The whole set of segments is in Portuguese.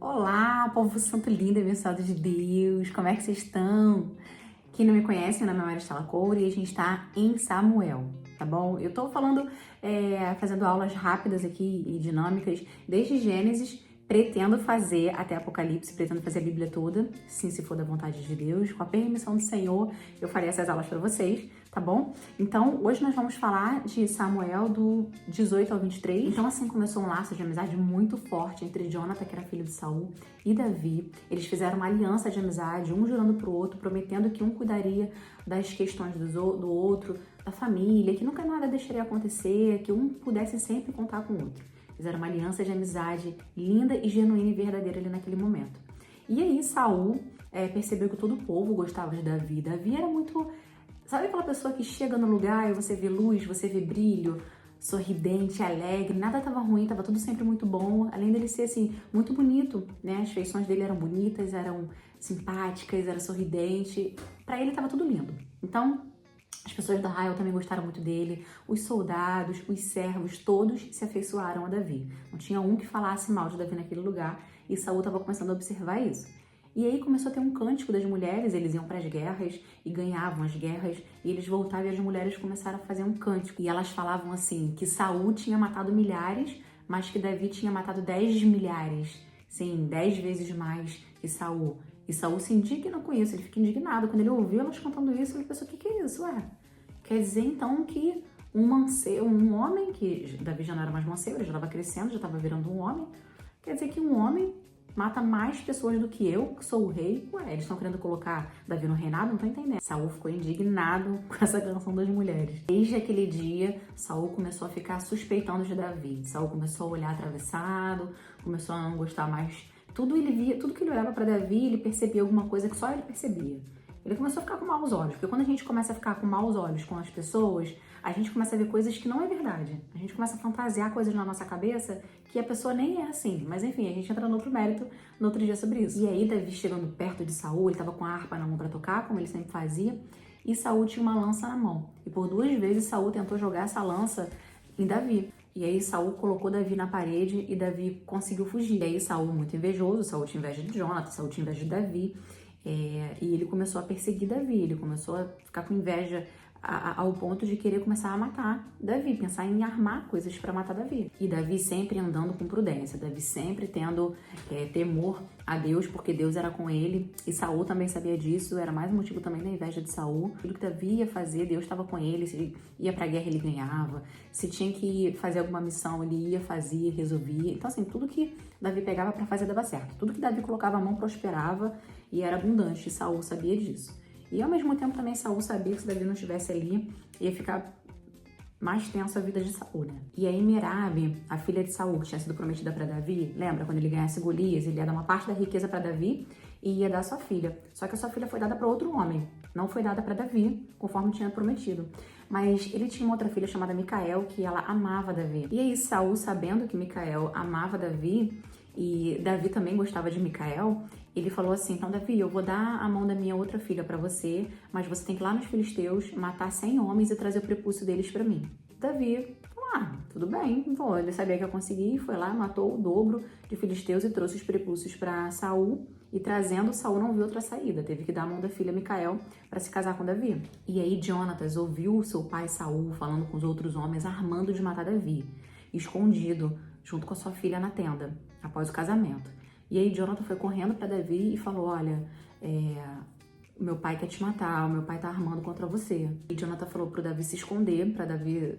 Olá, povo santo lindo e abençoado de Deus, como é que vocês estão? Quem não me conhece, meu nome é Maristela Coure e a gente tá em Samuel, tá bom? Eu tô falando, fazendo aulas rápidas aqui e dinâmicas desde Gênesis, pretendo fazer até Apocalipse, pretendo fazer a Bíblia toda, sim, se for da vontade de Deus, com a permissão do Senhor, eu farei essas aulas para vocês, tá bom? Então, hoje nós vamos falar de Samuel do 18 ao 23. Então, assim começou um laço de amizade muito forte entre Jonathan, que era filho de Saul, e Davi. Eles fizeram uma aliança de amizade, um jurando pro outro, prometendo que um cuidaria das questões do outro, da família, que nunca nada deixaria acontecer, que um pudesse sempre contar com o outro. Fizeram uma aliança de amizade linda e genuína e verdadeira ali naquele momento. E aí Saul percebeu que todo o povo gostava de Davi. Davi era muito... Sabe aquela pessoa que chega no lugar e você vê luz, você vê brilho, sorridente, alegre, nada estava ruim, estava tudo sempre muito bom, além dele ser assim, muito bonito, né? As feições dele eram bonitas, eram simpáticas, era sorridente, para ele estava tudo lindo. Então, as pessoas do arraial também gostaram muito dele, os soldados, os servos, todos se afeiçoaram a Davi. Não tinha um que falasse mal de Davi naquele lugar e Saul estava começando a observar isso. E aí começou a ter um cântico das mulheres, eles iam para as guerras e ganhavam as guerras, e eles voltavam e as mulheres começaram a fazer um cântico. E elas falavam assim, que Saul tinha matado milhares, mas que Davi tinha matado 10 milhares. Sim, 10 vezes mais que Saul. E Saul se indigna com isso, ele fica indignado. Quando ele ouviu elas cantando isso, ele pensou, o que é isso? Quer dizer então que um homem, que Davi já não era mais mancebo, ele já estava crescendo, já estava virando um homem, quer dizer que um homem mata mais pessoas do que eu, que sou o rei. Eles estão querendo colocar Davi no reinado? Não tô entendendo. Saul ficou indignado com essa canção das mulheres. Desde aquele dia, Saul começou a ficar suspeitando de Davi. Saul começou a olhar atravessado, começou a não gostar mais. Tudo que ele olhava para Davi, ele percebia alguma coisa que só ele percebia. Ele começou a ficar com maus olhos, porque quando a gente começa a ficar com maus olhos com as pessoas, a gente começa a ver coisas que não é verdade. A gente começa a fantasiar coisas na nossa cabeça que a pessoa nem é assim. Mas enfim, a gente entra no outro mérito no outro dia sobre isso. E aí, Davi chegando perto de Saul, ele estava com a harpa na mão para tocar, como ele sempre fazia, e Saul tinha uma lança na mão. E por 2 vezes Saul tentou jogar essa lança em Davi. E aí Saul colocou Davi na parede e Davi conseguiu fugir. E aí Saul, muito invejoso, Saul tinha inveja de Jonathan, Saul tinha inveja de Davi. E ele começou a perseguir Davi, ele começou a ficar com inveja ao ponto de querer começar a matar Davi, pensar em armar coisas para matar Davi. E Davi sempre andando com prudência, Davi sempre tendo temor a Deus, porque Deus era com ele, e Saul também sabia disso, era mais um motivo também da inveja de Saul. Aquilo que Davi ia fazer, Deus estava com ele, se ele ia pra guerra ele ganhava, se tinha que fazer alguma missão ele ia, fazia, resolvia. Então assim, tudo que Davi pegava para fazer dava certo, tudo que Davi colocava a mão prosperava e era abundante, e Saul sabia disso. E ao mesmo tempo também Saul sabia que se Davi não estivesse ali, ia ficar mais tenso a vida de Saul, né? E aí Merabe, a filha de Saul, que tinha sido prometida para Davi, lembra? Quando ele ganhasse Golias, ele ia dar uma parte da riqueza para Davi e ia dar a sua filha. Só que a sua filha foi dada para outro homem, não foi dada para Davi, conforme tinha prometido. Mas ele tinha uma outra filha chamada Micael, que ela amava Davi. E aí Saul, sabendo que Micael amava Davi, e Davi também gostava de Micael, ele falou assim, então Davi, eu vou dar a mão da minha outra filha para você, mas você tem que ir lá nos filisteus, matar 100 homens e trazer o prepúcio deles para mim. Davi falou, tudo bem, vou. Ele sabia que eu consegui, foi lá, matou o dobro de filisteus e trouxe os prepúcios para Saul, e trazendo, Saul não viu outra saída, teve que dar a mão da filha Micael para se casar com Davi. E aí Jonatas ouviu seu pai Saul falando com os outros homens, armando de matar Davi, escondido, junto com a sua filha na tenda, após o casamento. E aí Jonathan foi correndo para Davi e falou, olha, meu pai quer te matar, o meu pai tá armando contra você. E Jonathan falou pro Davi se esconder, para Davi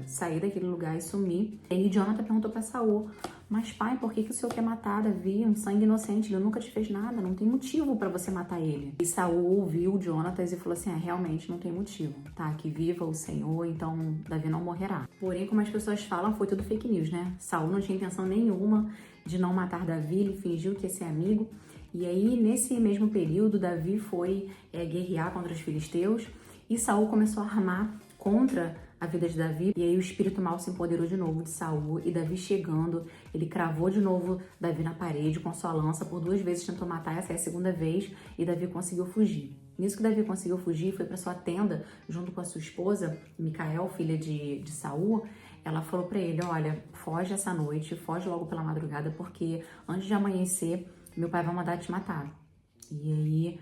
sair daquele lugar e sumir. E aí Jonathan perguntou para Saul, mas pai, por que o senhor quer matar Davi? Um sangue inocente, ele nunca te fez nada, não tem motivo para você matar ele. E Saul ouviu Jonathan e falou assim, realmente não tem motivo, tá? Que viva o Senhor, então Davi não morrerá. Porém, como as pessoas falam, foi tudo fake news, né? Saul não tinha intenção nenhuma de não matar Davi, ele fingiu que ia ser amigo. E aí, nesse mesmo período, Davi foi guerrear contra os filisteus e Saul começou a armar contra a vida de Davi. E aí o espírito mal se empoderou de novo de Saul e Davi chegando, ele cravou de novo Davi na parede com sua lança, por 2 vezes tentou matar, essa é a segunda vez, e Davi conseguiu fugir. Nisso que Davi conseguiu fugir, foi para sua tenda junto com a sua esposa, Micael, filha de Saul, ela falou pra ele, olha, foge essa noite, foge logo pela madrugada, porque antes de amanhecer, meu pai vai mandar te matar. E aí,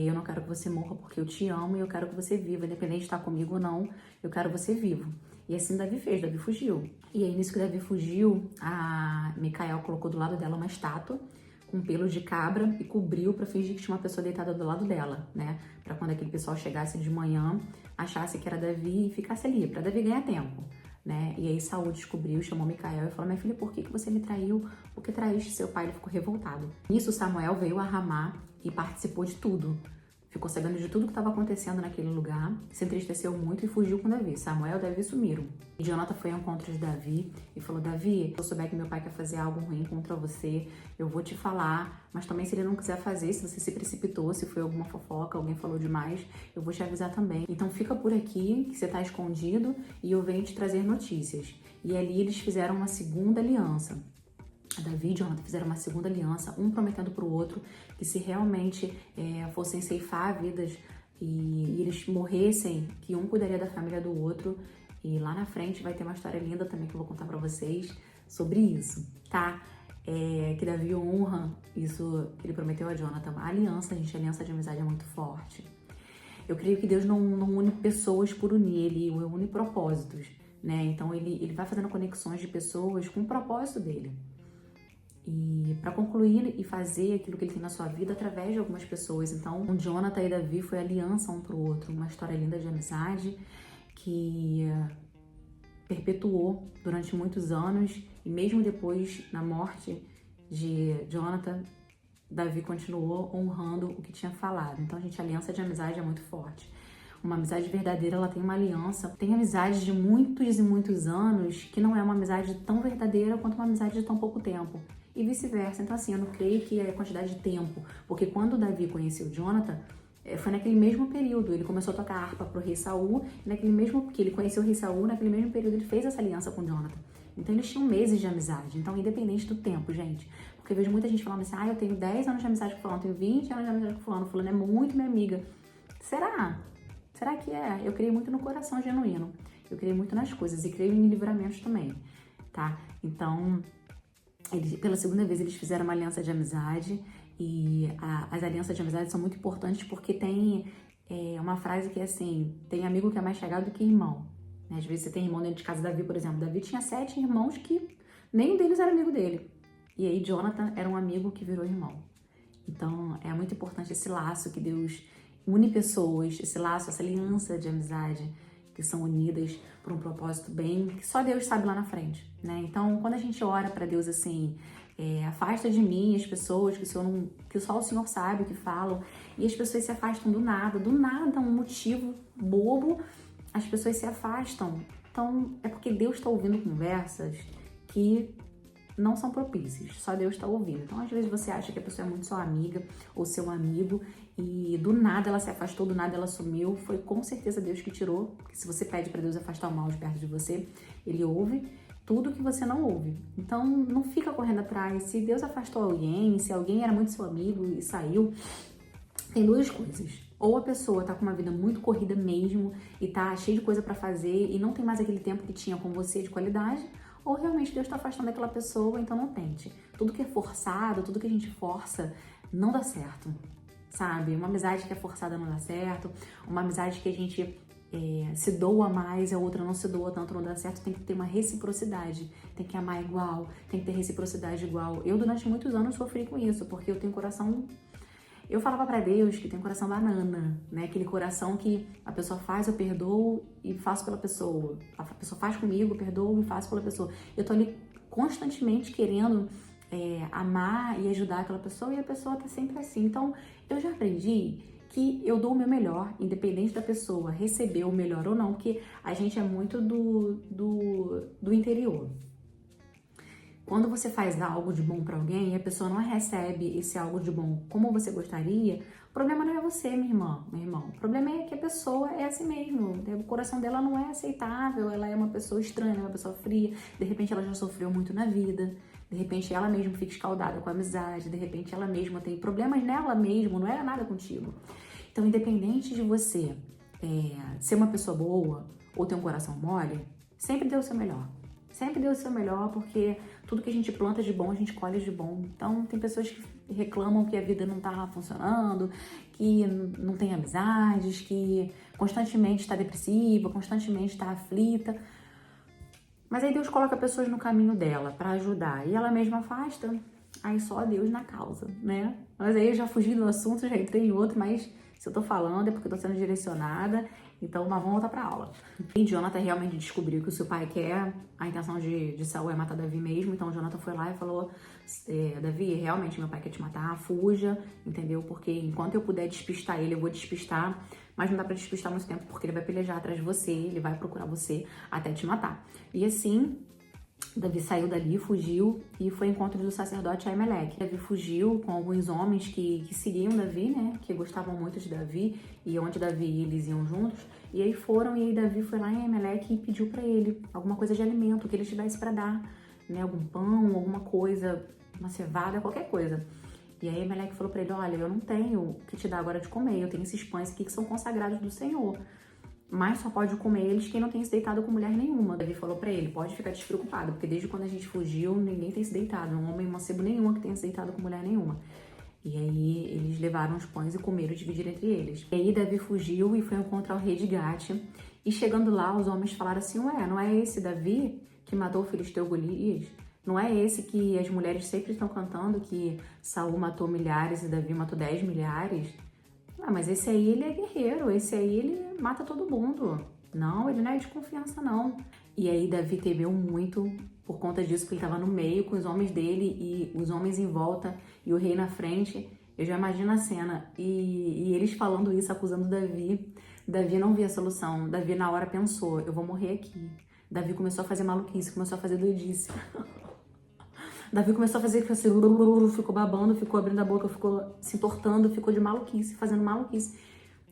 eu não quero que você morra porque eu te amo e eu quero que você viva, independente de estar comigo ou não, eu quero você vivo. E assim Davi fez, Davi fugiu. E aí, nisso que Davi fugiu, a Micael colocou do lado dela uma estátua com pelo de cabra e cobriu pra fingir que tinha uma pessoa deitada do lado dela, né? Pra quando aquele pessoal chegasse de manhã, achasse que era Davi e ficasse ali, pra Davi ganhar tempo. Né? E aí Saul descobriu, chamou Micael e falou, minha filha, por que você me traiu? Por que traíste seu pai? Ele ficou revoltado. Nisso Samuel veio a Ramá e participou de tudo. Ficou sabendo de tudo que estava acontecendo naquele lugar, se entristeceu muito e fugiu com Davi. Samuel e Davi sumiram. E Jonathan foi ao encontro de Davi e falou, Davi, se eu souber que meu pai quer fazer algo ruim contra você, eu vou te falar, mas também se ele não quiser fazer, se você se precipitou, se foi alguma fofoca, alguém falou demais, eu vou te avisar também. Então fica por aqui, que você tá escondido, e eu venho te trazer notícias. E ali eles fizeram uma segunda aliança. Davi e Jonathan fizeram uma segunda aliança, um prometendo para o outro que se realmente fossem ceifar vidas e eles morressem, que um cuidaria da família do outro. E lá na frente vai ter uma história linda também que eu vou contar para vocês sobre isso, tá? Que Davi honra isso que ele prometeu a Jonathan. A aliança, gente, a aliança de amizade é muito forte. Eu creio que Deus não une pessoas por unir, ele une propósitos, né? Então ele vai fazendo conexões de pessoas com o propósito dele. E para concluir e fazer aquilo que ele tem na sua vida através de algumas pessoas. Então, Jonathan e Davi foi aliança um para o outro, uma história linda de amizade que perpetuou durante muitos anos e mesmo depois, na morte de Jonathan, Davi continuou honrando o que tinha falado. Então, gente, a aliança de amizade é muito forte. Uma amizade verdadeira, ela tem uma aliança. Tem amizade de muitos e muitos anos que não é uma amizade tão verdadeira quanto uma amizade de tão pouco tempo. E vice-versa. Então, assim, eu não creio que é a quantidade de tempo. Porque quando Davi conheceu Jonathan, foi naquele mesmo período. Ele começou a tocar harpa pro rei Saul. Naquele mesmo que ele conheceu o rei Saul, naquele mesmo período ele fez essa aliança com Jonathan. Então, eles tinham meses de amizade. Então, independente do tempo, gente. Porque eu vejo muita gente falando assim, eu tenho 10 anos de amizade com fulano, tenho 20 anos de amizade com fulano. Fulano é muito minha amiga. Será? Será que é? Eu creio muito no coração genuíno. Eu creio muito nas coisas e creio em livramentos também, tá? Então, pela segunda vez eles fizeram uma aliança de amizade e as alianças de amizade são muito importantes porque tem uma frase que é assim, tem amigo que é mais chegado do que irmão. Né? Às vezes você tem irmão dentro de casa. Davi, por exemplo. Davi tinha 7 irmãos que nenhum deles era amigo dele. E aí Jonathan era um amigo que virou irmão. Então, é muito importante esse laço que Deus une pessoas, esse laço, essa aliança de amizade que são unidas por um propósito bem que só Deus sabe lá na frente, né? Então, quando a gente ora para Deus assim, afasta de mim as pessoas que só o Senhor sabe o que falam, e as pessoas se afastam do nada, um motivo bobo, as pessoas se afastam. Então, é porque Deus está ouvindo conversas que não são propícios, só Deus está ouvindo. Então, às vezes você acha que a pessoa é muito sua amiga ou seu amigo e do nada ela se afastou, do nada ela sumiu. Foi com certeza Deus que tirou, porque se você pede para Deus afastar o mal de perto de você, Ele ouve tudo que você não ouve. Então, não fica correndo atrás. Se Deus afastou alguém, se alguém era muito seu amigo e saiu, tem duas coisas. Ou a pessoa tá com uma vida muito corrida mesmo e tá cheia de coisa para fazer e não tem mais aquele tempo que tinha com você de qualidade, ou realmente Deus está afastando aquela pessoa, então não tente. Tudo que é forçado, tudo que a gente força, não dá certo, sabe? Uma amizade que é forçada não dá certo, uma amizade que a gente se doa mais, a outra não se doa tanto, não dá certo. Tem que ter uma reciprocidade, tem que amar igual, tem que ter reciprocidade igual. Eu, durante muitos anos, sofri com isso, porque eu tenho coração... Eu falava pra Deus que tem um coração banana, né? Aquele coração que a pessoa faz, eu perdoo e faço pela pessoa. A pessoa faz comigo, eu perdoo e faço pela pessoa. Eu tô ali constantemente querendo amar e ajudar aquela pessoa e a pessoa tá sempre assim. Então, eu já aprendi que eu dou o meu melhor, independente da pessoa receber o melhor ou não, porque a gente é muito do interior. Quando você faz algo de bom para alguém e a pessoa não recebe esse algo de bom como você gostaria, o problema não é você, minha irmã, meu irmão. O problema é que a pessoa é assim mesmo. O coração dela não é aceitável, ela é uma pessoa estranha, é uma pessoa fria. De repente ela já sofreu muito na vida. De repente ela mesma fica escaldada com a amizade. De repente ela mesma tem problemas nela mesma, não era nada contigo. Então, independente de você ser uma pessoa boa ou ter um coração mole, sempre dê o seu melhor. Sempre dê o seu melhor, porque tudo que a gente planta de bom, a gente colhe de bom. Então, tem pessoas que reclamam que a vida não tá funcionando, que não tem amizades, que constantemente está depressiva, constantemente está aflita. Mas aí Deus coloca pessoas no caminho dela para ajudar e ela mesma afasta. Aí só Deus na causa, né? Mas aí eu já fugi do assunto, já entrei em outro, mas se eu tô falando é porque eu tô sendo direcionada. Então, mas vamos voltar pra aula. E Jonathan realmente descobriu que o seu pai quer, a intenção de Saul é matar Davi mesmo. Então, Jonathan foi lá e falou, Davi, realmente meu pai quer te matar, fuja, entendeu? Porque enquanto eu puder despistar ele, eu vou despistar. Mas não dá pra despistar muito tempo, porque ele vai pelejar atrás de você, ele vai procurar você até te matar. E assim, Davi saiu dali, fugiu e foi ao encontro do sacerdote Aimeleque. Davi fugiu com alguns homens que seguiam Davi, né? Que gostavam muito de Davi e onde Davi e eles iam juntos. E aí foram e aí Davi foi lá em Aimeleque e pediu pra ele alguma coisa de alimento que ele tivesse pra dar, né? Algum pão, alguma coisa, uma cevada, qualquer coisa. E aí Aimeleque falou pra ele, olha, eu não tenho o que te dar agora de comer, eu tenho esses pães aqui que são consagrados do Senhor. Mas só pode comer eles quem não tem se deitado com mulher nenhuma. Davi falou pra ele, pode ficar despreocupado, porque desde quando a gente fugiu, ninguém tem se deitado. Não homem mancebo nenhuma que tenha se deitado com mulher nenhuma. E aí eles levaram os pães e comeram e dividiram entre eles. E aí Davi fugiu e foi encontrar o rei de Gate. E chegando lá, os homens falaram assim, ué, não é esse Davi que matou o filisteu Golias? Não é esse que as mulheres sempre estão cantando que Saul matou milhares e Davi matou 10 milhares? Ah, mas esse aí ele é guerreiro, esse aí ele mata todo mundo. Não, ele não é de confiança não. E aí Davi temeu muito por conta disso, que ele estava no meio com os homens dele e os homens em volta e o rei na frente. Eu já imagino a cena. E eles falando isso, acusando Davi. Davi não via solução. Davi na hora pensou, eu vou morrer aqui. Davi começou a fazer maluquice, começou a fazer doidice. Davi começou a fazer assim, ficou babando, ficou abrindo a boca, ficou se entortando, ficou de maluquice, fazendo maluquice.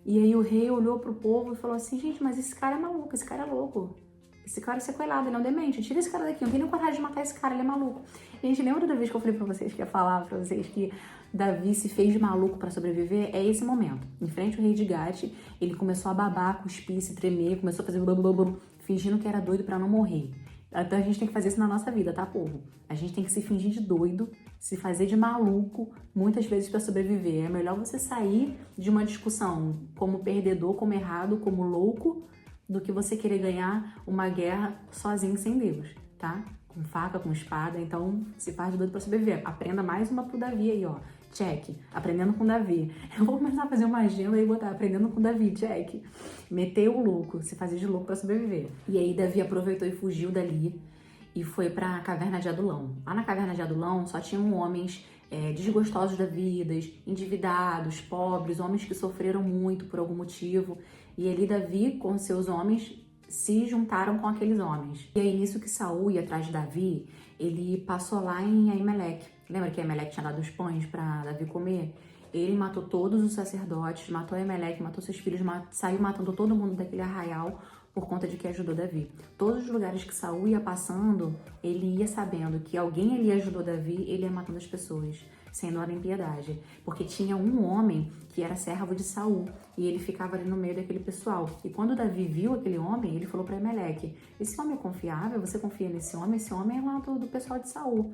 E aí o rei olhou pro povo e falou assim, gente, mas esse cara é maluco, esse cara é louco. Esse cara é sequelado, ele é um demente, tira esse cara daqui, não tem nem coragem de matar esse cara, ele é maluco. E a gente lembra da vez que eu falei pra vocês, que ia falar pra vocês que Davi se fez de maluco pra sobreviver? É esse momento. Em frente ao rei de Gate, ele começou a babar, cuspir, se tremer, começou a fazer fingindo que era doido pra não morrer. Então a gente tem que fazer isso na nossa vida, tá, povo? A gente tem que se fingir de doido, se fazer de maluco, muitas vezes pra sobreviver. É melhor você sair de uma discussão como perdedor, como errado, como louco, do que você querer ganhar uma guerra sozinho, sem Deus, tá? Com faca, com espada, então se faz de doido pra sobreviver. Aprenda mais uma pro Davi aí, ó. Check. Aprendendo com Davi. Eu vou começar a fazer uma agenda e botar aprendendo com Davi, check. Meter o louco, se fazer de louco pra sobreviver. E aí Davi aproveitou e fugiu dali e foi pra caverna de Adulão. Lá na caverna de Adulão só tinham homens desgostosos da vida, endividados, pobres, homens que sofreram muito por algum motivo. E ali Davi, com seus homens, se juntaram com aqueles homens. E aí nisso que Saul ia atrás de Davi, ele passou lá em Aimeleque. Lembra que Aimeleque tinha dado os pães para Davi comer? Ele matou todos os sacerdotes, matou Aimeleque, matou seus filhos, saiu matando todo mundo daquele arraial por conta de que ajudou Davi. Todos os lugares que Saul ia passando, ele ia sabendo que alguém ali ajudou Davi, ele ia matando as pessoas, sem dó nem piedade. Porque tinha um homem que era servo de Saul e ele ficava ali no meio daquele pessoal. E quando Davi viu aquele homem, ele falou para Aimeleque, esse homem é confiável? Você confia nesse homem? Esse homem é lá do pessoal de Saul.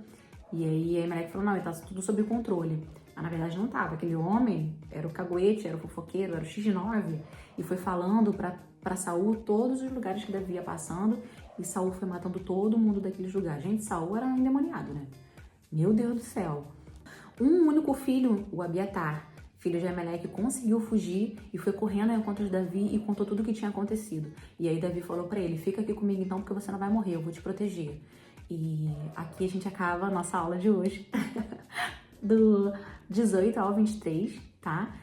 E aí Aimeleque falou, não, ele tá tudo sob controle. Mas na verdade não tava. Aquele homem era o caguete, era o fofoqueiro, era o X9. E foi falando para Saul todos os lugares que Davi ia passando. E Saul foi matando todo mundo daqueles lugares. Gente, Saul era endemoniado, né? Meu Deus do céu. Um único filho, o Abiatar, filho de Aimeleque, conseguiu fugir e foi correndo ao encontro de Davi e contou tudo o que tinha acontecido. E aí Davi falou para ele, fica aqui comigo então porque você não vai morrer, eu vou te proteger. E aqui a gente acaba a nossa aula de hoje, do 18 ao 23, tá?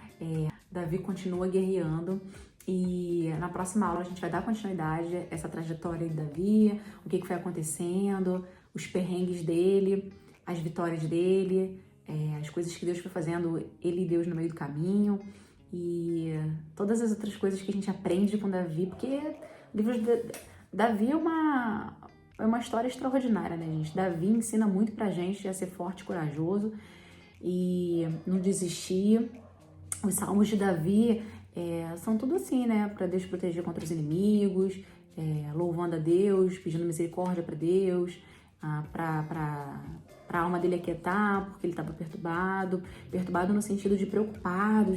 Davi continua guerreando e na próxima aula a gente vai dar continuidade a essa trajetória de Davi, o que foi acontecendo, os perrengues dele, as vitórias dele, as coisas que Deus foi fazendo, ele e Deus no meio do caminho e todas as outras coisas que a gente aprende com Davi, porque o livro de Davi é uma história extraordinária, né, gente? Davi ensina muito pra gente a ser forte e corajoso e não desistir. Os salmos de Davi são tudo assim, né? Pra Deus proteger contra os inimigos, louvando a Deus, pedindo misericórdia para Deus, para a alma dele aquietar, porque ele estava perturbado no sentido de preocupado,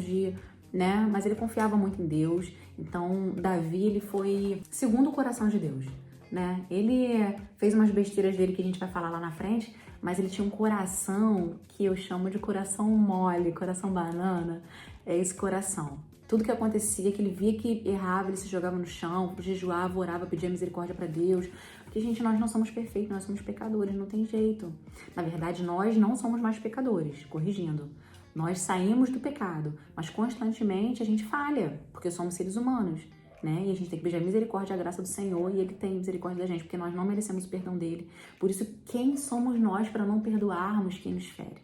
né? Mas ele confiava muito em Deus. Então, Davi, ele foi segundo o coração de Deus, né? Ele fez umas besteiras dele que a gente vai falar lá na frente, mas ele tinha um coração que eu chamo de coração mole, coração banana. É esse coração. Tudo que acontecia, que ele via que errava, ele se jogava no chão, jejuava, orava, pedia misericórdia para Deus. Porque, gente, nós não somos perfeitos, nós somos pecadores, não tem jeito. Na verdade, nós não somos mais pecadores, corrigindo. Nós saímos do pecado, mas constantemente a gente falha, porque somos seres humanos, né? E a gente tem que pedir a misericórdia e a graça do Senhor, e Ele tem misericórdia da gente, porque nós não merecemos o perdão dele. Por isso, quem somos nós para não perdoarmos quem nos fere?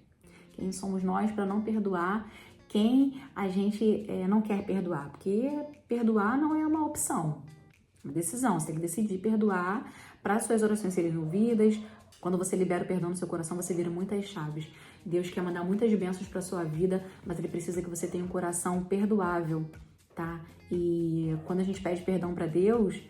Quem somos nós para não perdoar quem a gente não quer perdoar? Porque perdoar não é uma opção, é uma decisão. Você tem que decidir perdoar para as suas orações serem ouvidas. Quando você libera o perdão no seu coração, você vira muitas chaves. Deus quer mandar muitas bênçãos para sua vida, mas Ele precisa que você tenha um coração perdoável, tá? E quando a gente pede perdão para Deus,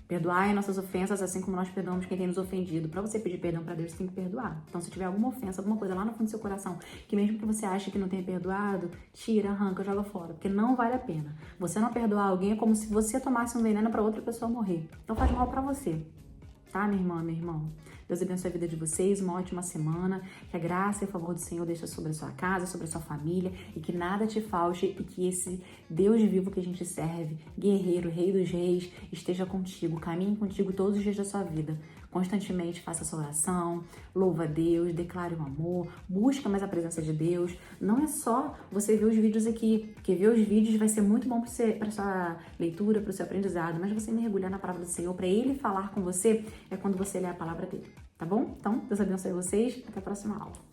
perdoai nossas ofensas assim como nós perdoamos quem tem nos ofendido. Para você pedir perdão para Deus, você tem que perdoar. Então, se tiver alguma ofensa, alguma coisa lá no fundo do seu coração, que mesmo que você ache que não tenha perdoado, tira, arranca, joga fora, porque não vale a pena. Você não perdoar alguém é como se você tomasse um veneno para outra pessoa morrer. Então, faz mal para você. Tá, minha irmã, meu irmão? Deus abençoe a vida de vocês, uma ótima semana, que a graça e o favor do Senhor deixe sobre a sua casa, sobre a sua família, e que nada te falte, e que esse Deus vivo que a gente serve, guerreiro, rei dos reis, esteja contigo, caminhe contigo todos os dias da sua vida. Constantemente faça essa oração, louva a Deus, declare o amor, busca mais a presença de Deus. Não é só você ver os vídeos aqui, porque ver os vídeos vai ser muito bom para sua leitura, para o seu aprendizado, mas você mergulhar na palavra do Senhor, para Ele falar com você, é quando você lê a palavra dele, tá bom? Então, Deus abençoe vocês, até a próxima aula.